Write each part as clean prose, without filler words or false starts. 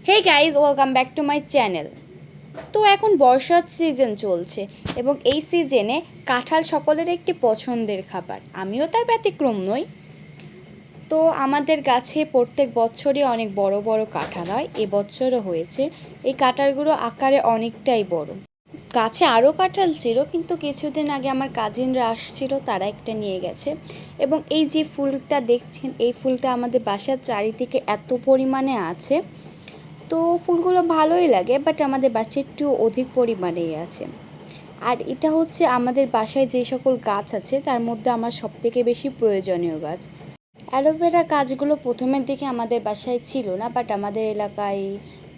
Hey guys, welcome back to my channel. তো এখন বর্ষার সিজন চলছে এবং এই সিজনে কাঁঠাল সকলের একটি পছন্দের খাবার, আমিও তার ব্যতিক্রম নই। তো আমাদের গাছে প্রত্যেক বছরই অনেক বড় বড় কাঁঠাল হয়, এবছরও হয়েছে। এই কাঁঠালগুলো আকারে অনেকটাই বড়। গাছে আরও কাঁঠাল ছিল, কিন্তু কিছুদিন আগে আমার কাজিনরা আসছিল, তারা একটা নিয়ে গেছে। এবং এই যে ফুলটা দেখছেন, এই ফুলটা আমাদের বাসার চারিদিকে এত পরিমাণে আছে। তো ফুলগুলো ভালোই লাগে, বাট আমাদের বাসায় একটু অধিক পরিমাণেই আছে। আর এটা হচ্ছে আমাদের বাসায় যে সকল গাছ আছে তার মধ্যে আমার সবথেকে বেশি প্রয়োজনীয় গাছ। অ্যালোভেরা গাছগুলো প্রথমের দিকে আমাদের বাসায় ছিল না, বাট আমাদের এলাকায়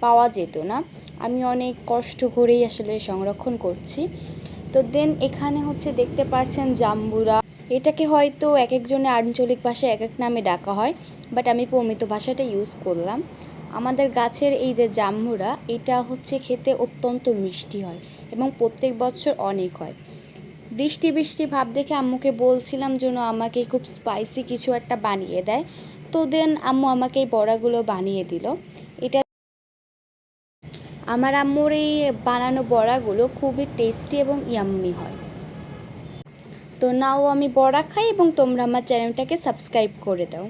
পাওয়া যেত না। আমি অনেক কষ্ট করেই আসলে সংরক্ষণ করছি। তো দেন এখানে হচ্ছে দেখতে পাচ্ছেন জাম্বুরা, এটাকে হয়তো এক একজনের আঞ্চলিক ভাষায় এক এক নামে ডাকা হয়, বাট আমি প্রমিত ভাষাটা ইউজ করলাম। আমাদের গাছের এই যে জাম্বুরা, এটা হচ্ছে খেতে অত্যন্ত মিষ্টি হয় এবং প্রত্যেক বছর অনেক হয়। বৃষ্টি বৃষ্টি ভাব দেখে আম্মুকে বলছিলাম যেন আমাকে খুব স্পাইসি কিছু একটা বানিয়ে দেয়। তো দেন আম্মু আমাকে এই বড়াগুলো বানিয়ে দিল। এটা আমার আম্মুর এই বানানো বড়াগুলো খুবই টেস্টি এবং ইয়াম্মি হয়। তো নাও আমি বড়া খাই এবং তোমরা আমার চ্যানেলটাকে সাবস্ক্রাইব করে দাও।